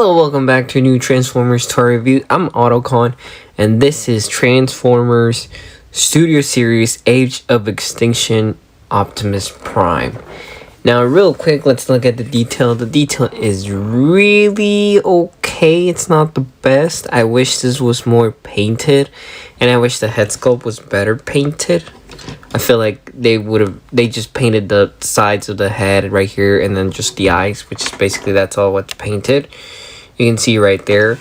Hello, welcome back to a new Transformers toy review. I'm Autocon, and this is Transformers Studio Series Age of Extinction Optimus Prime. Now, real quick, let's look at the detail. The detail is really okay. It's not the best. I wish this was more painted, and I wish the head sculpt was better painted. I feel like they just painted the sides of the head right here and then just the eyes, which is basically that's all what's painted. You can see right there.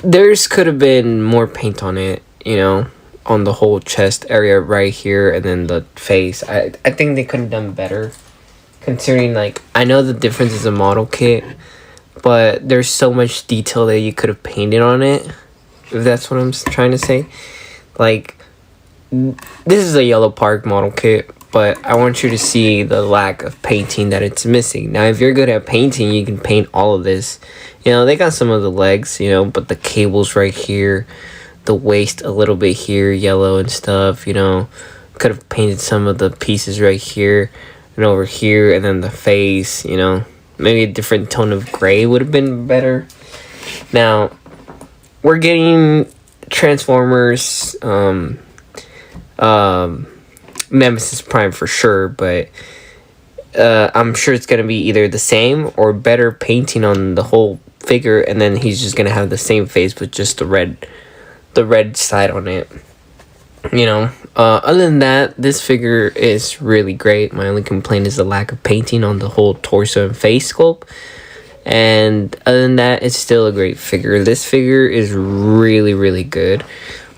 Theirs could have been more paint on it, you know, on the whole chest area right here and then the face. I think they could have done better considering, like, I know the difference is a model kit, but there's so much detail that you could have painted on it, if that's what I'm trying to say. Like, this is a Yellow Park model kit, but I want you to see the lack of painting that it's missing. Now, if you're good at painting, you can paint all of this. You know, they got some of the legs, you know, but the cables right here, the waist a little bit here, yellow and stuff, you know. Could have painted some of the pieces right here and over here, and then the face, you know. Maybe a different tone of gray would have been better. Now, we're getting Transformers, Nemesis Prime for sure, but I'm sure it's gonna be either the same or better painting on the whole figure, and then he's just gonna have the same face with just the red side on it, you know. Other than that, this figure is really great. My only complaint is the lack of painting on the whole torso and face sculpt, and other than that, it's still a great figure. This figure is really good.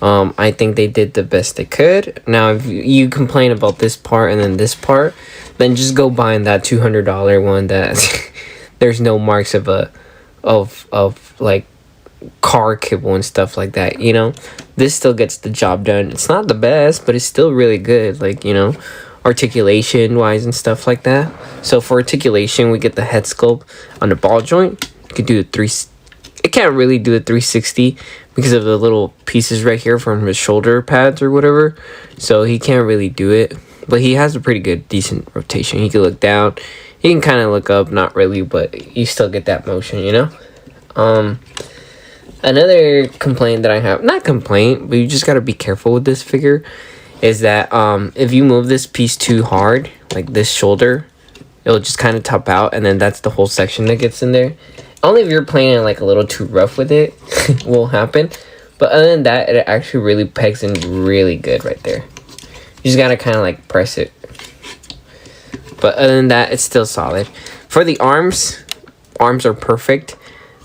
I think they did the best they could. Now, if you complain about this part and then this part, then just go buying that $200 one that there's no marks of like car kibble and stuff like that, you know. This still gets the job done. It's not the best, but it's still really good, like, you know, articulation wise and stuff like that. So for articulation, we get the head sculpt on the ball joint. You could do it can't really do a 360 because of the little pieces right here from his shoulder pads or whatever, so he can't really do it, but he has a pretty good decent rotation. He can look down, he can kind of look up, not really, but you still get that motion, you know. Another complaint that I have, not complaint, but you just got to be careful with this figure, is that if you move this piece too hard, like this shoulder, it'll just kind of top out, and then that's the whole section that gets in there. Only if you're playing like a little too rough with it will happen. But other than that, it actually really pegs in really good right there. You just gotta kind of like press it. But other than that, it's still solid. For the arms are perfect.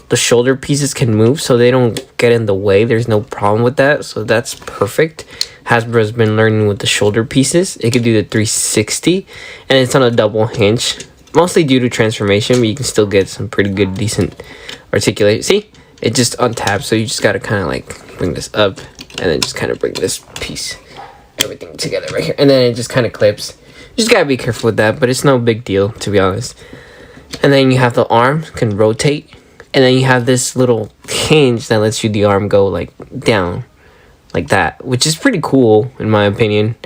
The shoulder pieces can move so they don't get in the way. There's no problem with that. So that's perfect. Hasbro's been learning with the shoulder pieces. It could do the 360. And it's on a double hinge. Mostly due to transformation, but you can still get some pretty good, decent articulation. See? It just untabs, so you just gotta kind of like bring this up, and then just kind of bring this piece, everything together right here. And then it just kind of clips. You just gotta be careful with that, but it's no big deal, to be honest. And then you have the arm, can rotate. And then you have this little hinge that lets you the arm go like down, like that, which is pretty cool, in my opinion.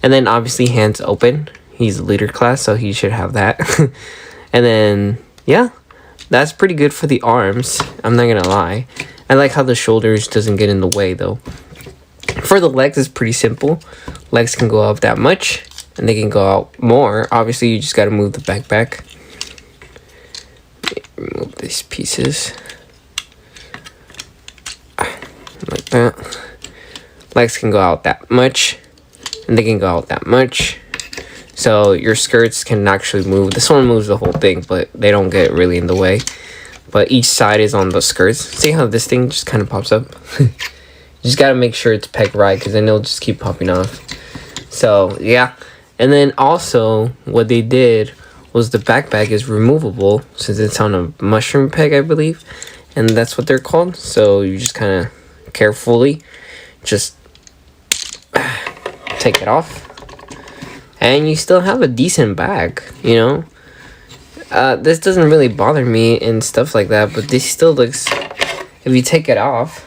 And then obviously hands open. He's a leader class, so he should have that. And then, yeah, that's pretty good for the arms. I'm not gonna lie. I like how the shoulders doesn't get in the way, though. For the legs, it's pretty simple. Legs can go out that much, and they can go out more. Obviously, you just gotta move the back. Remove these pieces. Like that. Legs can go out that much, and they can go out that much. So your skirts can actually move. This one moves the whole thing, but they don't get really in the way. But each side is on the skirts. See how this thing just kind of pops up? You just got to make sure it's pegged right, because then it'll just keep popping off. So, yeah. And then also, what they did was the backpack is removable, since it's on a mushroom peg, I believe. And that's what they're called. So you just kind of carefully just take it off. And you still have a decent bag, you know. This doesn't really bother me and stuff like that, but this still looks, if you take it off,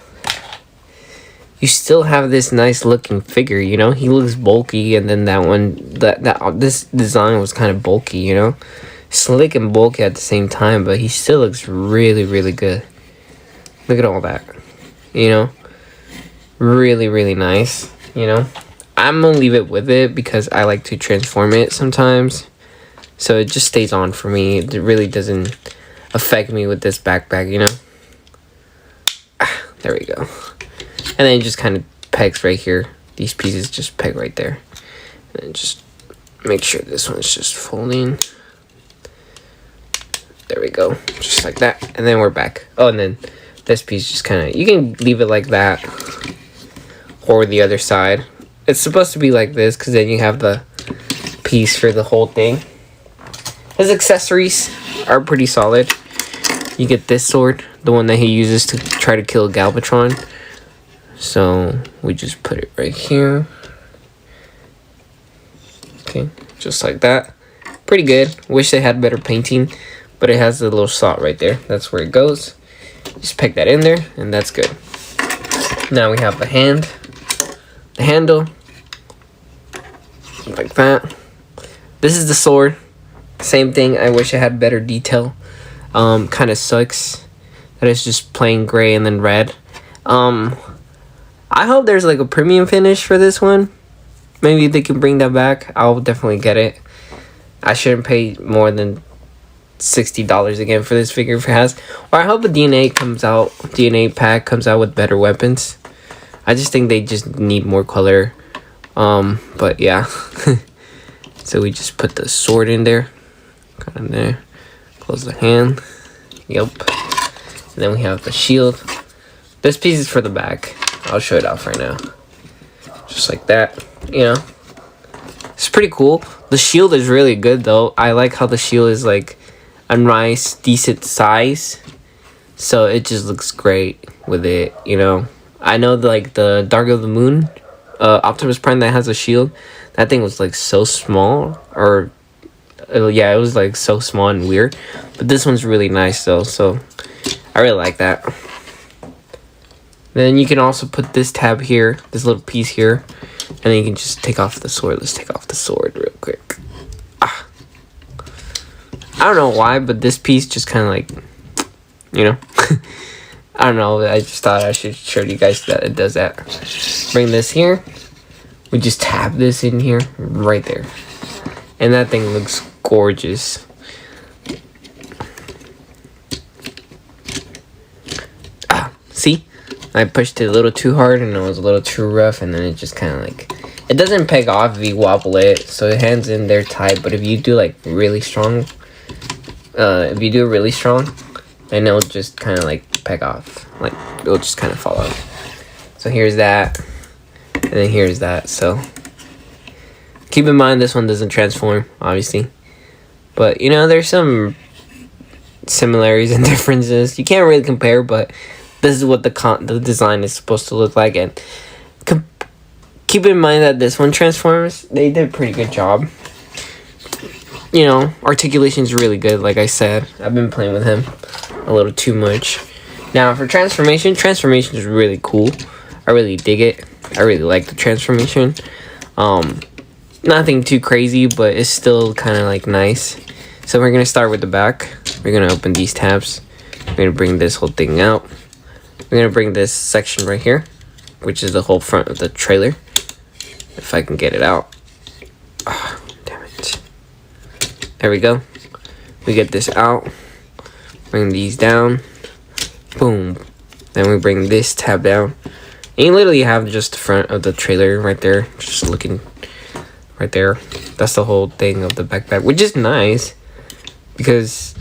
you still have this nice looking figure, you know. He looks bulky, and then that one, this design was kind of bulky, you know. slick and bulky at the same time, but he still looks really, really good. Look at all that, you know, really, really nice. You know, I'm gonna leave it with it because I like to transform it sometimes, so it just stays on for me. It really doesn't affect me with this backpack, you know. There we go. And then it just kind of pegs right here. These pieces just peg right there. And just make sure this one's just folding. There we go. Just like that. And then we're back. Oh, and then this piece just kind of, you can leave it like that. Or the other side. It's supposed to be like this because then you have the piece for the whole thing. His accessories are pretty solid. You get this sword, the one that he uses to try to kill Galvatron. So we just put it right here. Okay, just like that. Pretty good. Wish they had better painting, but it has the little slot right there. That's where it goes. Just peg that in there, and that's good. Now we have the hand, the handle, like that. This is the sword. Same thing. I wish I had better detail. Kind of sucks that it's just plain gray and then red. I hope there's like a premium finish for this one. Maybe they can bring that back. I'll definitely get it. I shouldn't pay more than $60 again for this figure if it has. Or I hope a DNA pack comes out with better weapons. I just think they just need more color. But yeah. So we just put the sword in there. Kind of there. Close the hand. Yep. And then we have the shield. This piece is for the back. I'll show it off right now. Just like that. You know. It's pretty cool. The shield is really good though. I like how the shield is like a nice, decent size. So it just looks great with it, you know. I know like the Dark of the Moon Optimus Prime that has a shield. That thing was like so small. Or yeah, it was like so small and weird. But this one's really nice though. So I really like that. Then you can also put this tab here, this little piece here, and then you can just take off the sword. Let's take off the sword real quick. I don't know why, but this piece just kind of like, you know, I don't know. I just thought I should show you guys that it does that. Bring this here. We just tap this in here, right there. And that thing looks gorgeous. See? I pushed it a little too hard and it was a little too rough, and then it just kind of like, it doesn't peg off if you wobble it, so it hangs in there tight. But if you do like really strong, then it'll just kind of like peg off, like it'll just kind of fall off. So here's that, and then here's that. So keep in mind this one doesn't transform, obviously, but you know, there's some similarities and differences. You can't really compare, but this is what the design is supposed to look like. And keep in mind that this one transforms. They did a pretty good job. You know, articulation is really good. Like I said, I've been playing with him a little too much. Now for transformation is really cool. I really dig it. I really like the transformation. Nothing too crazy, but it's still kind of like nice. So we're gonna start with the back. We're gonna open these tabs. We're gonna bring this whole thing out. We're gonna bring this section right here, which is the whole front of the trailer. If I can get it out. Oh, damn it. There we go. We get this out. Bring these down. Boom. Then we bring this tab down. And you literally have just the front of the trailer right there. Just looking right there. That's the whole thing of the backpack, which is nice. Because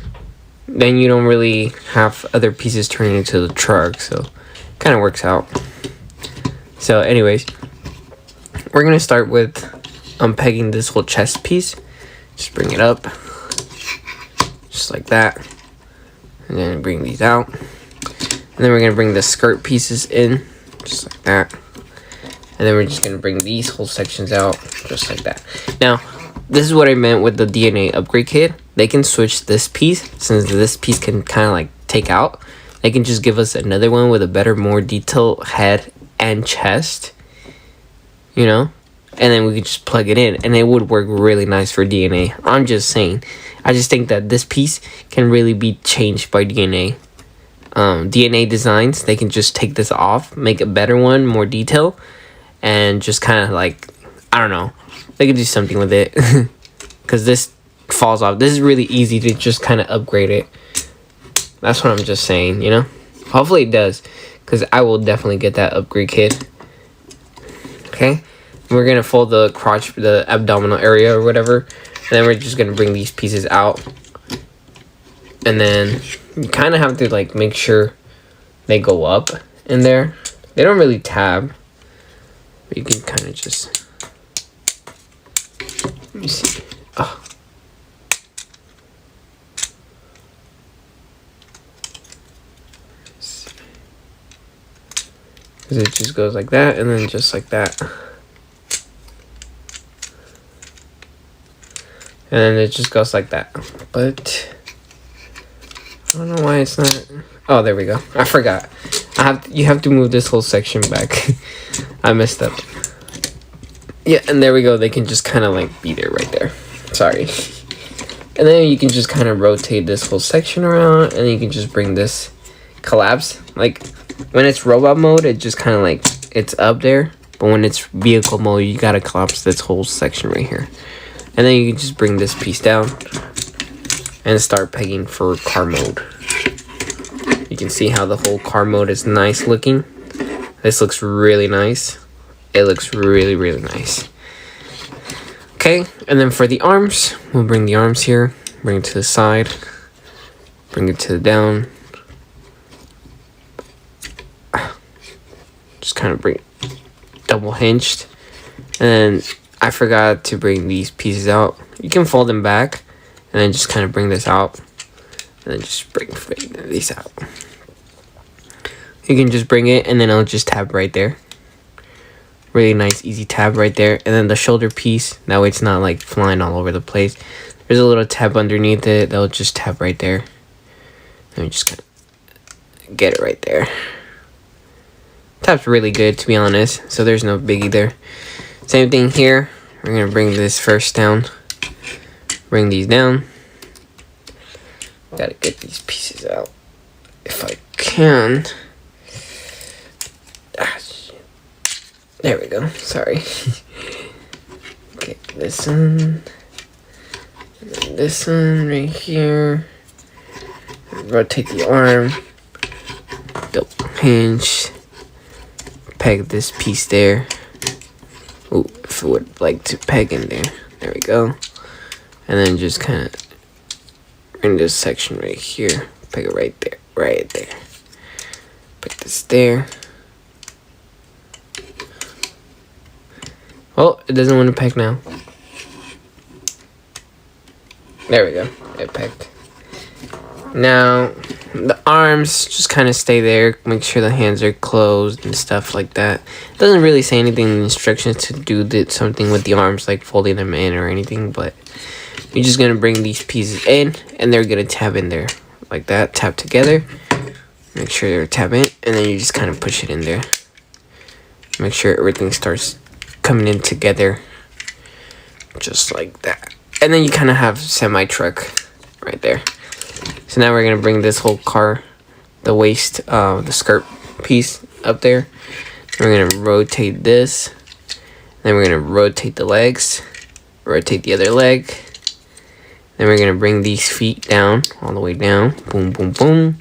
then you don't really have other pieces turning into the truck, so kind of works out. So anyways, we're gonna start with unpegging this whole chest piece. Just bring it up, just like that, and then bring these out, and then we're gonna bring the skirt pieces in, just like that, and then we're just gonna bring these whole sections out, just like that. Now, this is what I meant with the DNA upgrade kit. They can switch this piece, since this piece can kind of like take out. They can just give us another one with a better, more detailed head and chest, you know, and then we could just plug it in, and it would work really nice for DNA. I'm just saying. I just think that this piece can really be changed by DNA. DNA designs, they can just take this off, make a better one, more detail, and just kind of like, I don't know, they could do something with it. Because this falls off. This is really easy to just kind of upgrade it. That's what I'm just saying, you know? Hopefully it does, because I will definitely get that upgrade kit. Okay? We're going to fold the crotch, the abdominal area or whatever. And then we're just going to bring these pieces out. And then you kind of have to like make sure they go up in there. They don't really tab. But you can kind of just... Let me see. Oh. Because it just goes like that, and then just like that. And then it just goes like that. But I don't know why it's not... Oh, there we go. I forgot. You have to move this whole section back. I messed up. Yeah, and there we go. They can just kind of like be there right there. Sorry. And then you can just kind of rotate this whole section around, and you can just bring this collapse. Like when it's robot mode, it just kind of like it's up there. But when it's vehicle mode, you gotta collapse this whole section right here. And then you can just bring this piece down and start pegging for car mode. You can see how the whole car mode is nice looking. This looks really nice. It looks really, really nice. Okay, and then for the arms, we'll bring the arms here, bring it to the side, bring it to the down. Just kind of bring it double hinged. And then I forgot to bring these pieces out. You can fold them back and then just kind of bring this out. And then just bring these out. You can just bring it and then it'll just tab right there. Really nice, easy tab right there. And then the shoulder piece, that way it's not like flying all over the place. There's a little tab underneath it that'll just tab right there. And we just kind of get it right there. Tab's really good, to be honest. So there's no biggie there. Same thing here. We're going to bring this first down. Bring these down. Gotta get these pieces out. If I can. Ah, shit. There we go. Sorry. Get this one. And then this one right here. Rotate the arm. Double hinge. Peg this piece there. Ooh, if I would like to peg in there. There we go. And then just kind of bring this section right here. Peg it right there. Right there. Put this there. Oh, it doesn't want to peg now. There we go. It pegged. Now, the arms just kind of stay there. Make sure the hands are closed and stuff like that. It doesn't really say anything in the instructions to do something with the arms, like folding them in or anything. But you're just going to bring these pieces in, and they're going to tab in there. Like that. Tap together. Make sure they're tab in, and then you just kind of push it in there. Make sure everything starts coming in together. Just like that. And then you kind of have semi-truck right there. So now we're going to bring this whole car, the waist, the skirt piece up there. We're going to rotate this. Then we're going to rotate the legs. Rotate the other leg. Then we're going to bring these feet down, all the way down. Boom, boom, boom.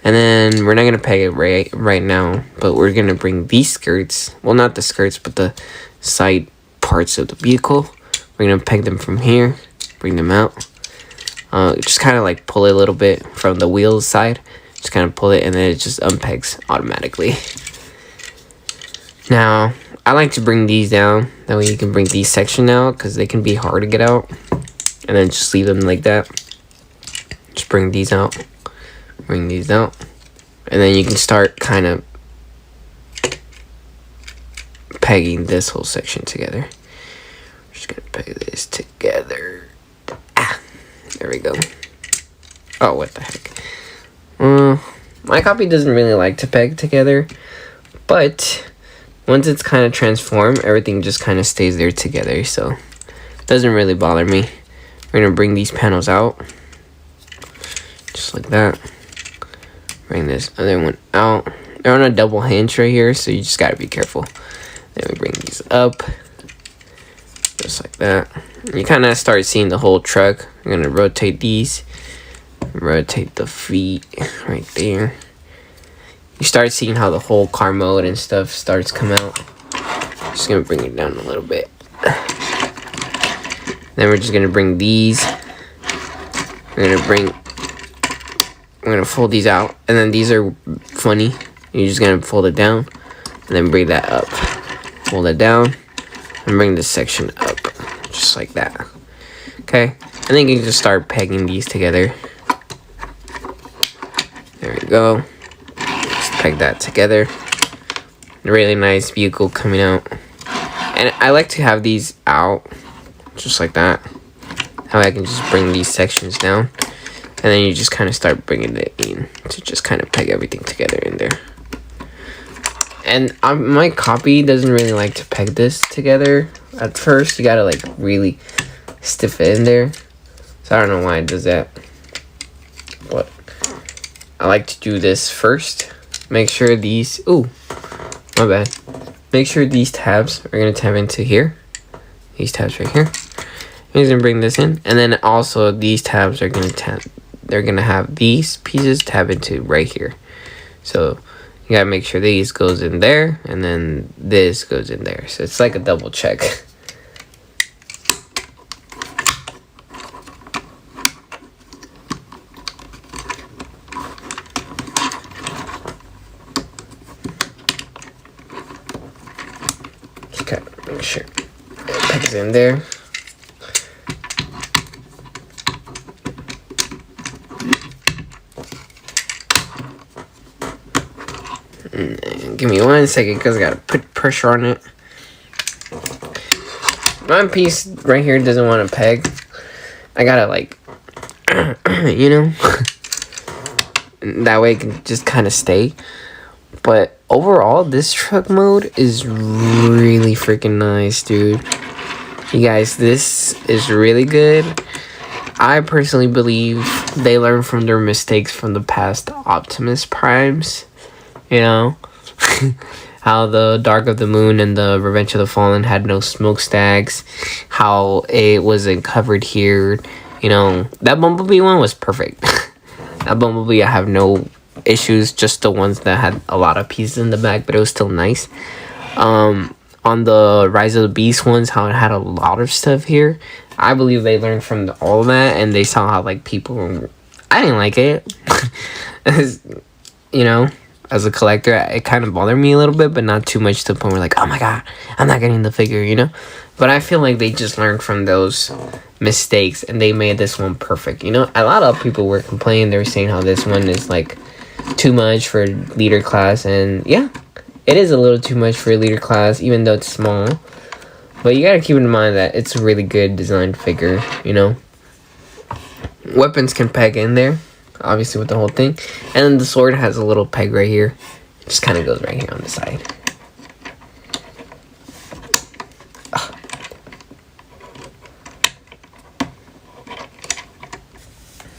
And then we're not going to peg it right now. But we're going to bring these skirts. Well, not the skirts, but the side parts of the vehicle. We're going to peg them from here. Bring them out. Just kind of like pull it a little bit from the wheels side. Just kind of pull it and then it just unpegs automatically. Now, I like to bring these down. That way you can bring these sections out because they can be hard to get out. And then just leave them like that. Just bring these out. Bring these out. And then you can start kind of pegging this whole section together. Just gonna peg this together. There we go. Oh, what the heck. My copy doesn't really like to peg together, but once it's kind of transformed, everything just kind of stays there together, so it doesn't really bother me. We're gonna bring these panels out just like that. Bring this other one out. They're on a double hinge right here, so you just gotta be careful. Then we bring these up just like that. You kind of start seeing the whole truck. We're gonna rotate these, rotate the feet right there. You start seeing how the whole car mode and stuff starts come out. Just gonna bring it down a little bit. Then we're just gonna bring these. We're gonna fold these out, and then these are funny. You're just gonna fold it down, and then bring that up. Fold it down, and bring this section up, just like that. Okay, and then you can just start pegging these together. There we go. Just peg that together. A really nice vehicle coming out. And I like to have these out, just like that. How I can just bring these sections down. And then you just kind of start bringing it in to just kind of peg everything together in there. And my copy doesn't really like to peg this together at first. You gotta like really stiff it in there. So I don't know why it does that. But I like to do this first. Make sure these, ooh, my bad. Make sure these tabs are gonna tab into here. These tabs right here. I'm just gonna bring this in. And then also these tabs are gonna tab. They're gonna have these pieces tab into right here. So you gotta make sure these goes in there, and then this goes in there. So it's like a double check. Just gotta make sure it pegs in there. Give me 1 second because I gotta put pressure on it. My piece right here doesn't want to peg. I gotta like, you know, that way it can just kind of stay. But overall, this truck mode is really freaking nice, dude. You guys, this is really good. I personally believe they learned from their mistakes from the past Optimus Primes. You know, how the Dark of the Moon and the Revenge of the Fallen had no smokestacks, how it wasn't covered here. You know, that Bumblebee one was perfect. That Bumblebee, I have no issues, just the ones that had a lot of pieces in the back, but it was still nice. On the Rise of the Beast ones, how it had a lot of stuff here, I believe they learned from all of that, and they saw how, like, people were, I didn't like it. You know, as a collector, it kind of bothered me a little bit, but not too much to the point where, like, oh my god, I'm not getting the figure, you know? But I feel like they just learned from those mistakes, and they made this one perfect, you know? A lot of people were complaining, they were saying how this one is, like, too much for leader class, and yeah, it is a little too much for a leader class, even though it's small. But you gotta keep in mind that it's a really good designed figure, you know? Weapons can peg in there, obviously, with the whole thing. And then the sword has a little peg right here. It just kind of goes right here on the side.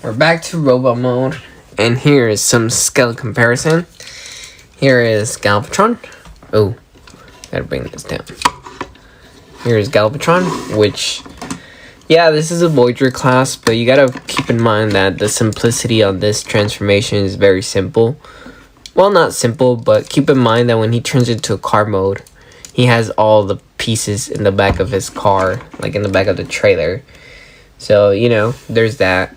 We're back to robot mode. And here is some scale comparison. Here is Galvatron. Oh, gotta bring this down. Here is Galvatron, which, yeah, this is a Voyager class, but you gotta keep in mind that the simplicity on this transformation is very simple. Well, not simple, but keep in mind that when he turns into a car mode, he has all the pieces in the back of his car, like in the back of the trailer. So, you know, there's that.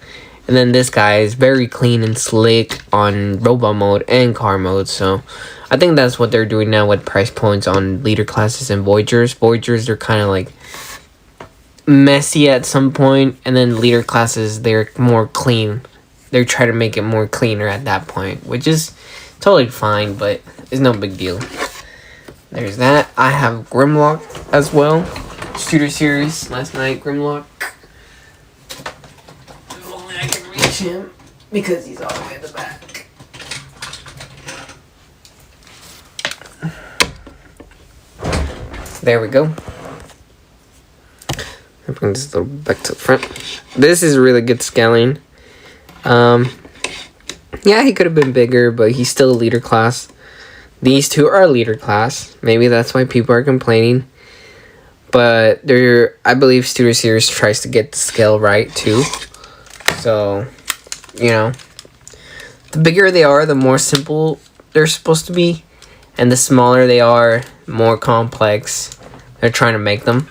And then this guy is very clean and slick on robot mode and car mode. So I think that's what they're doing now with price points on leader classes and Voyagers. Voyagers, they're kind of like messy at some point. And then leader classes, they're more clean. They're trying to make it more cleaner at that point, which is totally fine, but it's no big deal. There's that. I have Grimlock as well. Shooter series last night, Grimlock. If only I can reach him because he's all the way at the back. There we go. I'll bring this a little back to the front. This is really good scaling. Yeah, he could have been bigger, but he's still a leader class. These two are leader class. Maybe that's why people are complaining. But I believe Studio Series tries to get the scale right too. So, you know, the bigger they are, the more simple they're supposed to be. And the smaller they are, more complex they're trying to make them.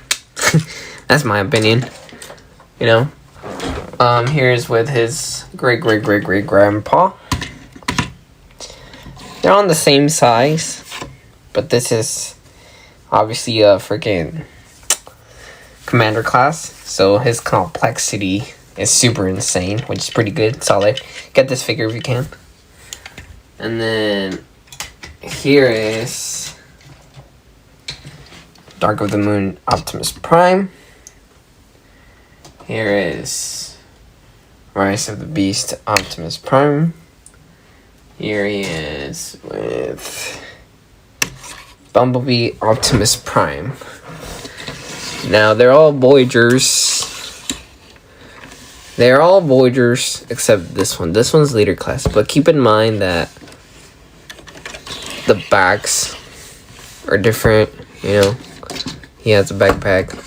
That's my opinion. You know. Here's with his great-great-great-great-grandpa. They're on the same size, but this is obviously a freaking commander class, so his complexity is super insane, which is pretty good, solid. Get this figure if you can. And then here is Dark of the Moon Optimus Prime. Here is Rise of the Beast Optimus Prime. Here he is with Bumblebee Optimus Prime. Now, they're all Voyagers. They're all Voyagers except this one. This one's leader class. But keep in mind that the backs are different. You know, he has a backpack.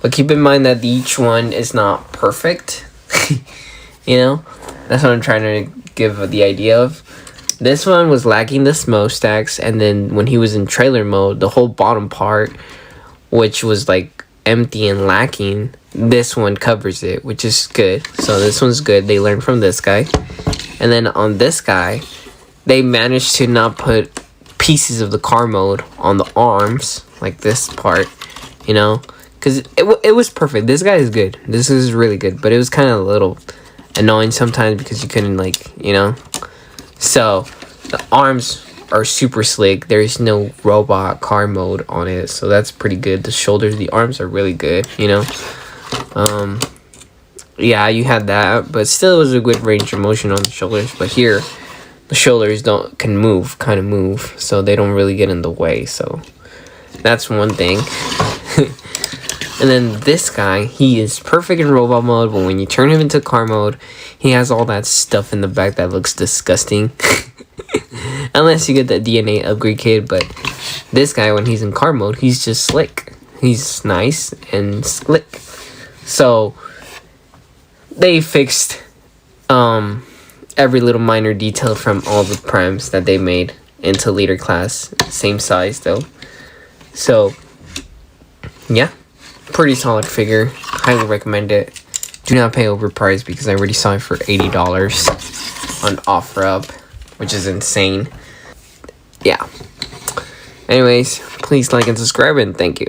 But keep in mind that each one is not perfect. You know, that's what I'm trying to give the idea of. This one was lacking the smokestacks, and then when he was in trailer mode, the whole bottom part, which was like empty and lacking, this one covers it, which is good. So this one's good. They learned from this guy. And then on this guy, they managed to not put pieces of the car mode on the arms, like this part, you know, because it was perfect. This guy is good. This is really good, but it was kind of a little annoying sometimes because you couldn't, like, you know. So the arms are super slick. There's no robot car mode on it, so that's pretty good. The shoulders, the arms are really good, you know. Yeah, you had that, but still it was a good range of motion on the shoulders. But here the shoulders can move, so they don't really get in the way. So that's one thing. And then this guy, he is perfect in robot mode, but when you turn him into car mode, he has all that stuff in the back that looks disgusting. Unless you get the DNA upgrade kit, but this guy, when he's in car mode, he's just slick. He's nice and slick. So they fixed every little minor detail from all the primes that they made into leader class. Same size though. So yeah, pretty solid figure. Highly recommend it. Do not pay overpriced because I already saw it for $80 on OfferUp, which is insane. Yeah. Anyways, please like and subscribe, and thank you.